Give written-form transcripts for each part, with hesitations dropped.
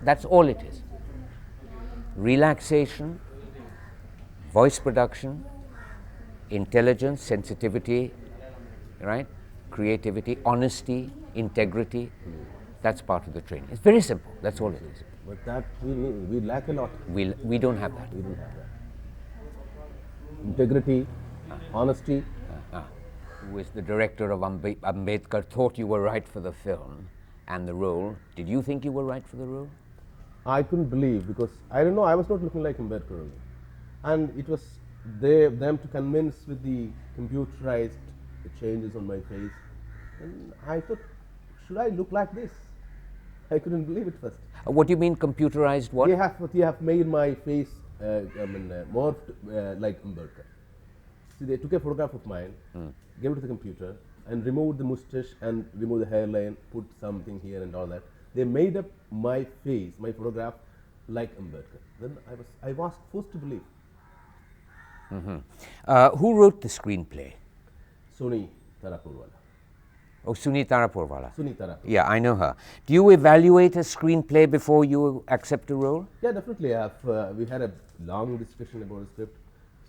That's all it is. Relaxation, voice production, intelligence, sensitivity, right? Creativity, honesty, integrity. That's part of the training. It's very simple. That's all it is. But that we lack a lot. We don't have that. We don't have that. Integrity, honesty. Who is the director of Ambedkar, thought you were right for the film and the role. Did you think you were right for the role? I couldn't believe, because I don't know, I was not looking like Ambedkar only. And it was them to convince with the computerized changes on my face. And I thought, should I look like this? I couldn't believe it first. What do you mean computerized what? They have made my face morphed like Ambedkar. See, they took a photograph of mine, gave it to the computer, and removed the moustache and removed the hairline, put something here and all that. They made up my face, my photograph, like Ambedkar. Then I was forced to believe. Who wrote the screenplay? Sooni Taraporevala. Oh, Sooni Taraporevala. Sooni Taraporevala. Yeah, I know her. Do you evaluate a screenplay before you accept a role? Yeah, definitely. We had a long discussion about the script.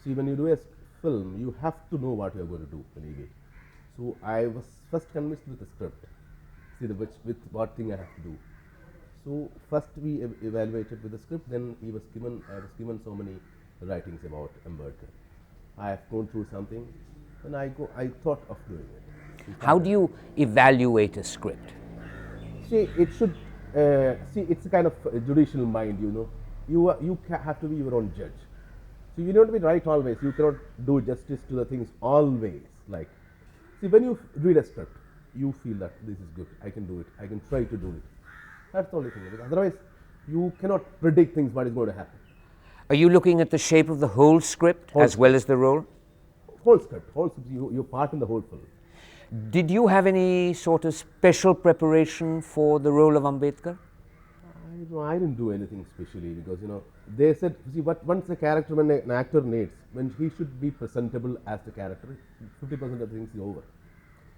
See, when you do a film, you have to know what you are going to do anyway. So I was first convinced with the script. See, with what thing I have to do. So first we evaluated with the script. Then I was given so many writings about Ambedkar. I have gone through something, and I thought of doing it. How do you evaluate a script? See, it should. See, it's a kind of a judicial mind. You know, you have to be your own judge. So you don't be right always. You cannot do justice to the things always. Like, see, when you read a script, you feel that this is good. I can do it. I can try to do it. That's the only thing. Because otherwise, you cannot predict things what is going to happen. Are you looking at the shape of the whole script as well as the role? Whole script. You're part in the whole film. Did you have any sort of special preparation for the role of Ambedkar? I didn't do anything specially, because they said, see, once a character, when an actor needs, when he should be presentable as the character, 50% of the things is over.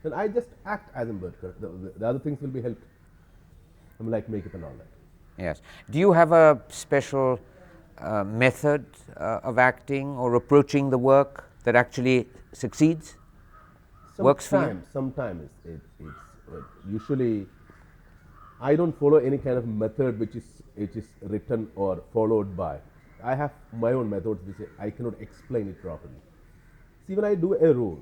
Then I just act as Ambedkar. The other things will be helped. Like makeup and all that. Yes. Do you have a special method of acting or approaching the work that actually succeeds? Works for you? Sometimes it's usually I don't follow any kind of method which is written or followed by. I have my own methods which I cannot explain it properly. See, when I do a role,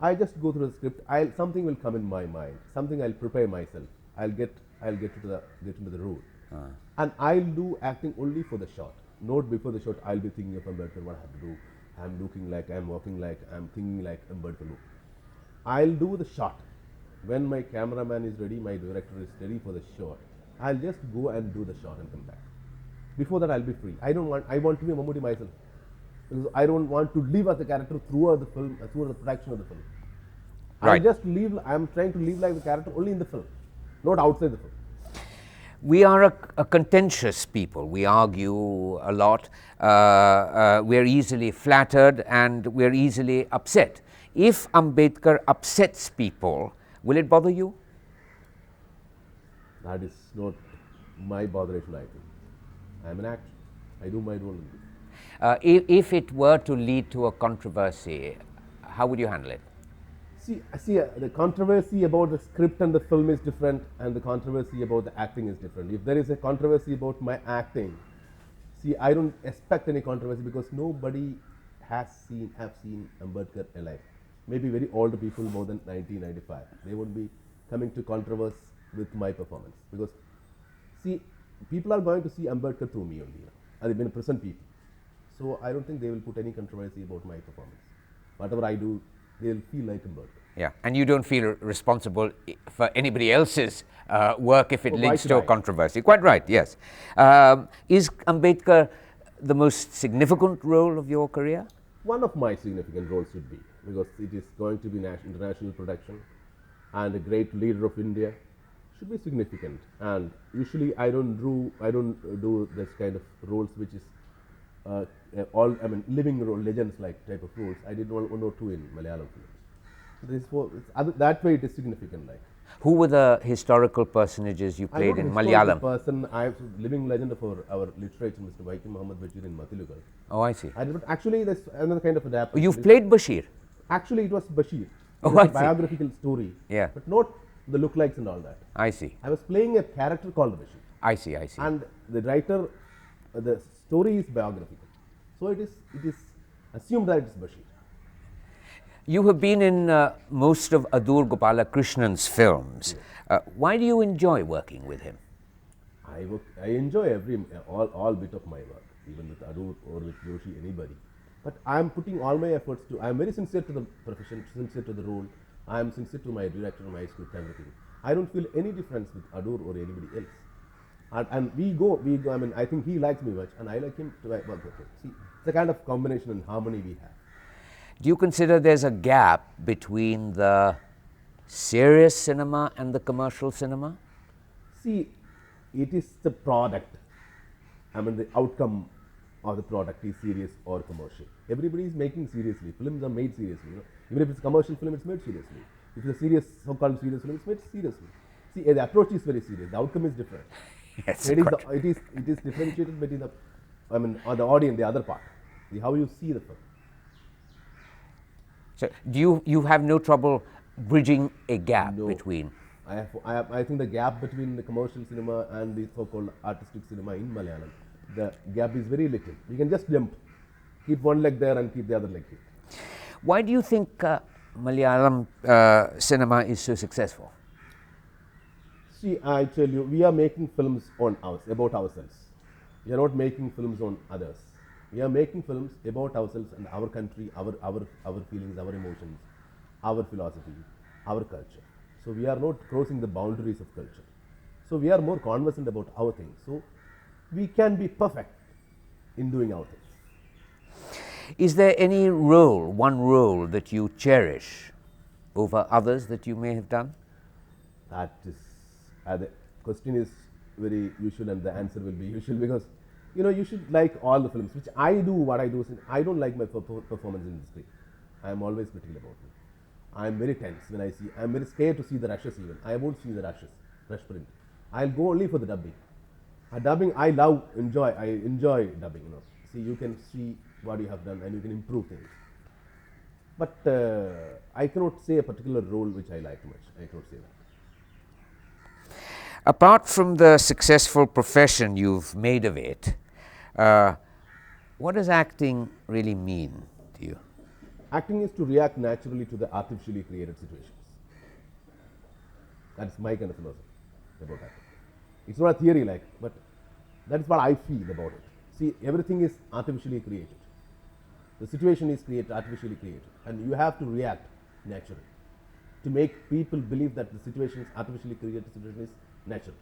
I just go through the script. Something will come in my mind. Something I'll prepare myself. I'll get into the role, and I'll do acting only for the shot. Not before the shot. I'll be thinking of Ambedkar, what I have to do. I'm looking like, I'm walking like, I'm thinking like Ambedkar look. I'll do the shot. When my cameraman is ready, my director is ready for the shot, I'll just go and do the shot and come back. Before that, I'll be free. I want to be Mamootty myself. Because I don't want to live as a character throughout the film, throughout the production of the film. Right. I'm trying to live like the character only in the film, not outside the film. We are a contentious people. We argue a lot. We're easily flattered and we're easily upset. If Ambedkar upsets people, will it bother you? That is not my botheration, I think. I'm an actor. I do my role. If it were to lead to a controversy, how would you handle it? See, the controversy about the script and the film is different, and the controversy about the acting is different. If there is a controversy about my acting, see, I don't expect any controversy, because nobody have seen Ambedkar alive. Maybe very old people, more than 1995. They won't be coming to controversy with my performance, because see, people are going to see Ambedkar through me only, and even present people. So I don't think they will put any controversy about my performance. Whatever I do, they'll feel like Ambedkar. Yeah, and you don't feel responsible for anybody else's work if it leads to a controversy. Quite right, yes. Is Ambedkar the most significant role of your career? One of my significant roles should be, because it is going to be international production, and a great leader of India should be significant. And usually I don't do this kind of roles which is living role, legends like type of roles. I did one or two in Malayalam films. That way it is significant. Like, Who were the historical personages you played in Malayalam? Person, I am living legend for our literature, Mr. Vaikam Muhammad Bashir in Mathilugal. Oh, I see. Actually, there's another kind of Oh, you've played Bashir? Actually, it was Bashir. It Oh, was I a see. biographical story. Yeah. But not the lookalikes and all that. I see. I was playing a character called Bashir. I see, I see. And the writer, the story is biographical. So it is assumed that it is Bashir. You have been in most of Adur Gopala Krishnan's films. Why do you enjoy working with him? I enjoy all bit of my work, even with Adur or with Joshi, anybody. But I am putting all my efforts I am very sincere to the profession, sincere to the role. I am sincere to my director, my script, everything. I don't feel any difference with Adur or anybody else. And we go, I mean, I think he likes me much and I like him to work with him. See, it's a kind of combination and harmony we have. Do you consider there's a gap between the serious cinema and the commercial cinema? See, it is the product. I mean, the outcome of the product is serious or commercial. Everybody is making seriously. Films are made seriously. You know? Even if it's a commercial film, it's made seriously. If it's a serious, so-called serious film, it's made seriously. See, the approach is very serious. The outcome is different. Yes, it is differentiated between the, I mean, the audience, the other part, how you see the film. So, do you have no trouble bridging a gap between? I think the gap between the commercial cinema and the so-called artistic cinema in Malayalam, the gap is very little. You can just jump, keep one leg there and keep the other leg here. Why do you think Malayalam cinema is so successful? See, I tell you, we are making films about ourselves. We are not making films on others. We are making films about ourselves and our country, our feelings, our emotions, our philosophy, our culture. So we are not crossing the boundaries of culture. So we are more conversant about our things. So we can be perfect in doing our things. Is there any one role that you cherish over others that you may have done? That is, the question is very usual and the answer will be usual because, you know, you should like all the films, which I do. What I do is I don't like my performance in the screen. I am always critical about it. I am very tense when I see. I am very scared to see the rushes even. I won't see the rush print. I'll go only for the dubbing. Dubbing, I enjoy dubbing. You know, see, you can see what you have done and you can improve things. But I cannot say a particular role which I like much. I cannot say that. Apart from the successful profession you've made of it, what does acting really mean to you? Acting is to react naturally to the artificially created situations. That's my kind of philosophy about acting. It's not a theory but that's what I feel about it. See, everything is artificially created. The situation is artificially created, and you have to react naturally to make people believe that the situation is artificially created situation is natural.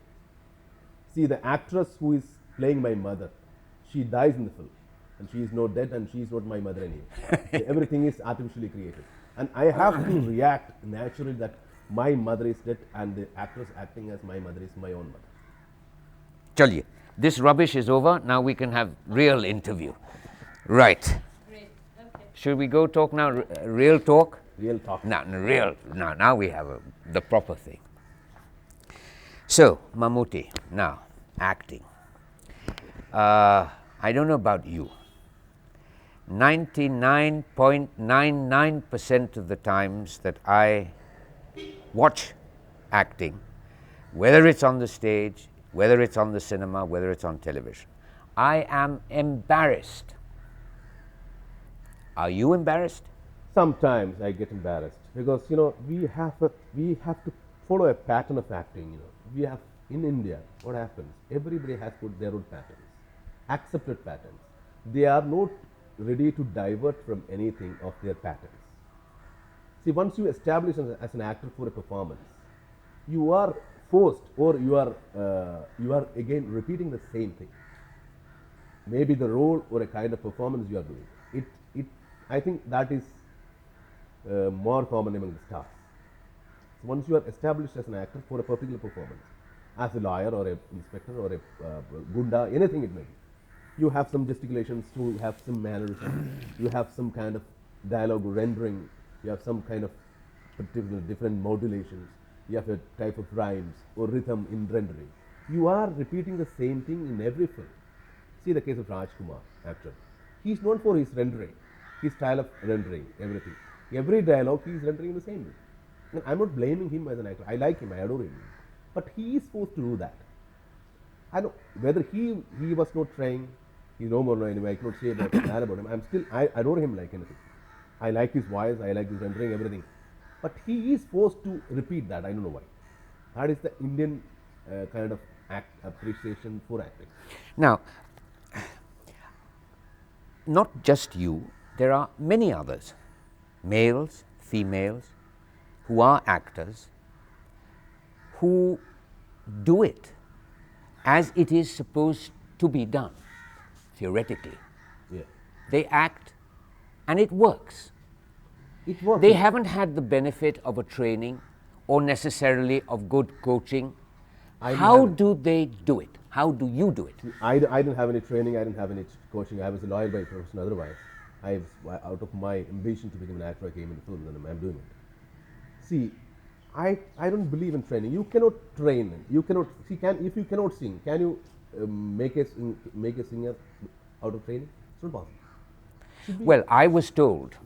See, the actress who is playing my mother, she dies in the film, and she is not dead, and she is not my mother anymore. So everything is artificially created, and I have to react naturally that my mother is dead, and the actress acting as my mother is my own mother. Chaliye, this rubbish is over. Now we can have real interview. Right. Great. Okay. Should we go talk now? Real talk? Real talk. Now we have the proper thing. So, Mamootty, now, acting. I don't know about you. 99.99% of the times that I watch acting, whether it's on the stage, whether it's on the cinema, whether it's on television, I am embarrassed. Are you embarrassed? Sometimes I get embarrassed because, you know, we have to follow a pattern of acting. You know, we have in India. What happens? Everybody has put their own patterns, accepted patterns. They are not ready to divert from anything of their patterns. See, once you establish as an actor for a performance, you are forced, or you are again repeating the same thing. Maybe the role or a kind of performance you are doing. I think that is more common among the stars. So once you are established as an actor for a particular performance, as a lawyer or an inspector or a gunda, anything it may be, you have some gesticulations, you have some mannerisms, you have some kind of dialogue rendering, you have some kind of particular different modulations, you have a type of rhymes or rhythm in rendering. You are repeating the same thing in every film. See the case of Rajkumar, actor. He's known for his rendering, his style of rendering, everything. Every dialogue he is rendering in the same way. And I'm not blaming him as an actor. I like him, I adore him. But he is forced to do that. I know whether he was not trying, he's no more anyway, I cannot say about him. I'm still, I adore him like anything. I like his voice, I like his rendering, everything. But he is forced to repeat that, I don't know why. That is the Indian kind of appreciation for acting. Now, not just you, there are many others, males, females, who are actors, who do it as it is supposed to be done, theoretically. Yeah. They act and it works. It works. They haven't had the benefit of a training or necessarily of good coaching. How do they do it? How do you do it? I didn't have any training, I didn't have any coaching. I was a lawyer by profession otherwise. Out of my ambition to become an actor, I came into film and I'm doing it. See, I don't believe in training. You cannot train. You cannot see. If you cannot sing, can you make a singer out of training? It's not possible. Well, I was told,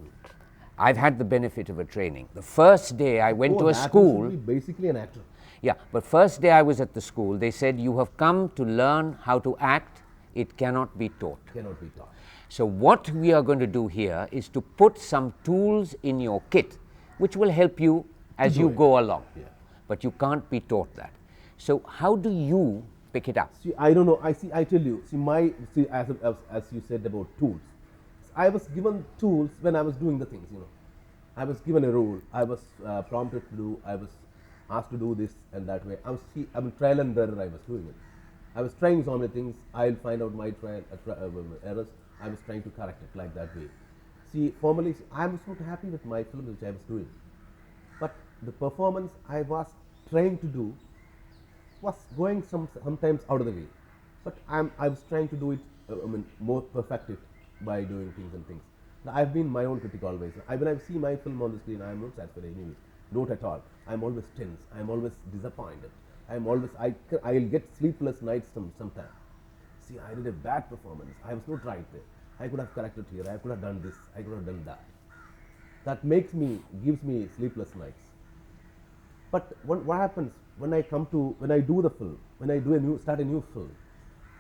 I've had the benefit of a training. The first day I went to a school. You should be basically an actor. Yeah, but first day I was at the school, they said, you have come to learn how to act. It cannot be taught. Cannot be taught. So what we are going to do here is to put some tools in your kit, which will help you as you go along. Yeah. But you can't be taught that. So how do you pick it up? See, I don't know. I tell you. As you said about tools, I was given tools when I was doing the things. I was given a role. I was prompted to do. I was asked to do this and that way. I'm trial and error. I was doing it. I was trying so many things. I'll find out my errors. I was trying to correct it like that way. See, formally, I was not happy with my film which I was doing. But the performance I was trying to do was going sometimes out of the way. But I was trying to do it, more perfect it by doing things and things. Now, I've been my own critic always. When I see my film on the screen, I am not satisfied anyway. Not at all. I'm always tense. I'm always disappointed. I'll get sleepless nights sometimes. See, I did a bad performance. I was not right there. I could have corrected here. I could have done this. I could have done that. That gives me sleepless nights. But what happens when I do the film, when I start a new film,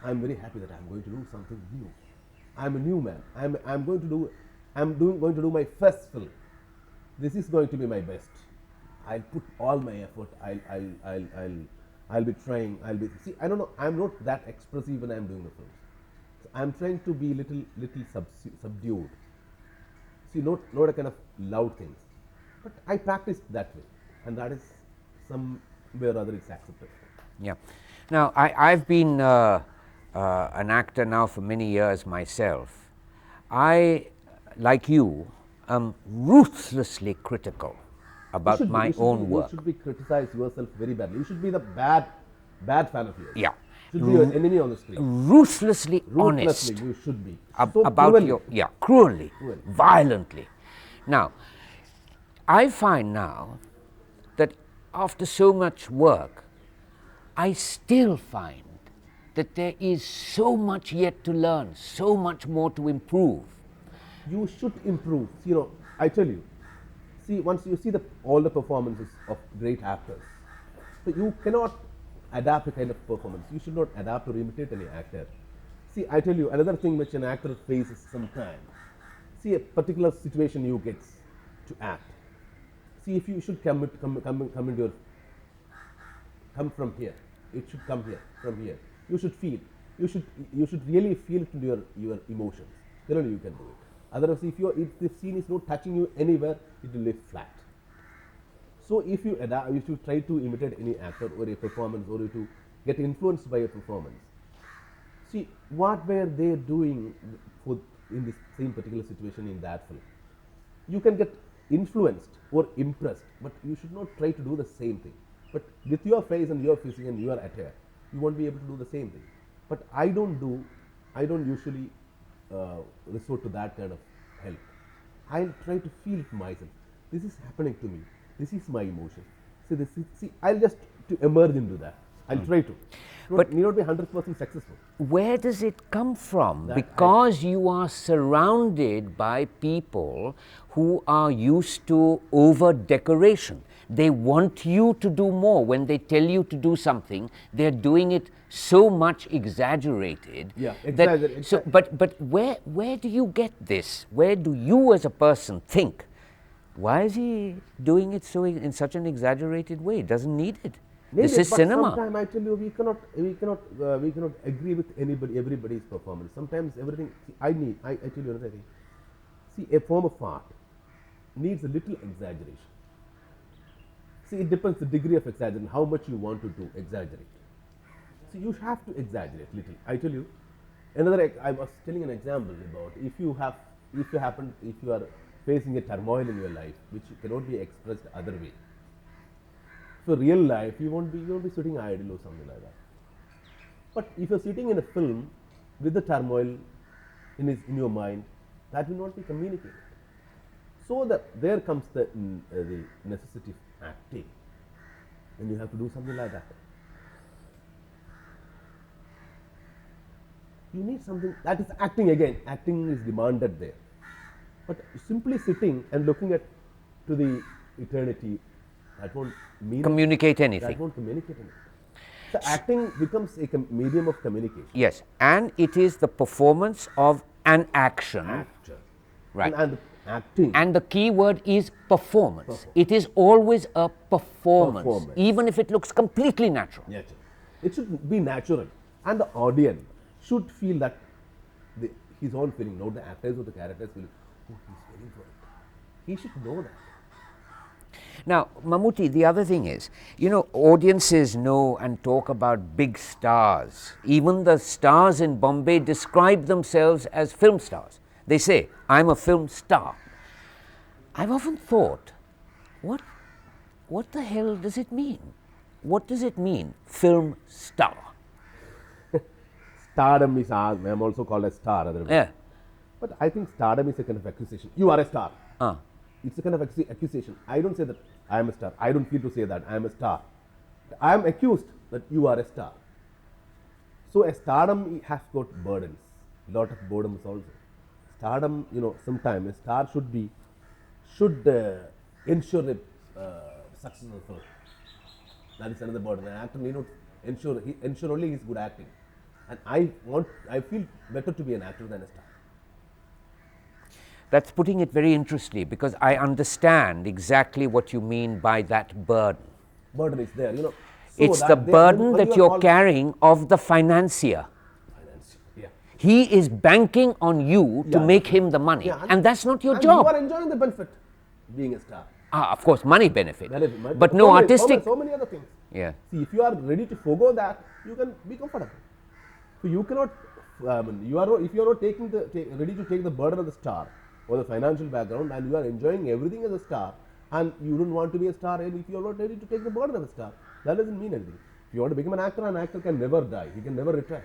I'm very happy that I'm going to do something new. I'm a new man. I'm going to do my first film. This is going to be my best. I'll put all my effort. I'll be trying. See. I don't know. I'm not that expressive when I'm doing the films. So I'm trying to be little subdued. See, not a kind of loud things. But I practiced that way, and that is somewhere or other it's accepted. Yeah. Now, I've been an actor now for many years myself. I, like you, am ruthlessly critical about my own work. You should be criticize yourself very badly. You should be the bad fan of yours. Yeah. Should be your enemy on the screen. Ruthlessly honest. You should be. About cruelly, violently. Now, I find now that after so much work, I still find that there is so much yet to learn, so much more to improve. You should improve. I tell you. See, once you see all the performances of great actors, so you cannot adapt a kind of performance. You should not adapt or imitate any actor. See, I tell you, another thing which an actor faces sometimes. See, a particular situation you get to act. See, if you should come from here. It should come here, from here. You should feel. You should really feel it into your emotions. Then only you can do it. Otherwise, if the scene is not touching you anywhere, it will lay flat. So if you try to imitate any actor or a performance, or to get influenced by a performance, see what were they doing in this same particular situation in that film. You can get influenced or impressed, but you should not try to do the same thing. But with your face and your physique and your attire, you won't be able to do the same thing. But I don't usually resort to that kind of help. I'll try to feel it myself. This is happening to me. This is my emotion. See, I'll just to emerge into that. I'll try to. But Need not be 100% successful. where does it come from? Because you are surrounded by people who are used to over decoration. They want you to do more. When they tell you to do something, they're doing it so much exaggerated. Yeah, that, so, but where do you get this? Where do you as a person think, why is he doing it so in such an exaggerated way? He doesn't need it. This is cinema. Sometimes I tell you, we cannot agree with everybody's performance. Sometimes everything. See, I tell you another thing. See, a form of art needs a little exaggeration. See, it depends the degree of exaggeration, how much you want to do exaggerate. So you have to exaggerate little. I tell you, I was telling an example about if you are facing a turmoil in your life which cannot be expressed other way. For real life, you won't be sitting idle or something like that. But if you're sitting in a film with the turmoil in your mind, that will not be communicated. So that there comes the necessity of acting, and you have to do something like that. You need something that is acting again. Acting is demanded there, but simply sitting and looking to the eternity, that won't communicate anything. That won't communicate anything. So acting becomes a medium of communication. Yes, and it is the performance of an action. Actor. Right. And acting. And the key word is performance. It is always a performance, even if it looks completely natural. Natural. It should be natural, and the audience should feel that he's all feeling. Not the actors or the characters feeling. Oh, he's feeling for it. He should know that. Now, Mamootty, the other thing is, audiences know and talk about big stars. Even the stars in Bombay describe themselves as film stars. They say, I'm a film star. I've often thought, what the hell does it mean? What does it mean, film star? Stardom is, I'm also called a star. Yeah. But I think stardom is a kind of accusation. You are a star. It's a kind of accusation. I don't say that I am a star. I don't feel to say that I am a star. I am accused that you are a star. So a stardom has got burdens, lot of burdens also. Stardom, sometimes a star should ensure a success of film. That is another burden. An actor need not ensure only his good acting. And I feel better to be an actor than a star. That's putting it very interestingly, because I understand exactly what you mean by that burden. Burden is there, So it's the burden that you're carrying of the financier. Yeah. He is banking on you to make him the money, and that's not your job. You are enjoying the benefit being a star. Of course, money benefit, but no artistic. So many other things. Yeah. See, if you are ready to forgo that, you can be comfortable. So you cannot. If you are not ready to take the burden of the star or the financial background, and you are enjoying everything as a star, and you don't want to be a star, and if you are not ready to take the burden of a star, that doesn't mean anything. If you want to become an actor can never die. He can never retire.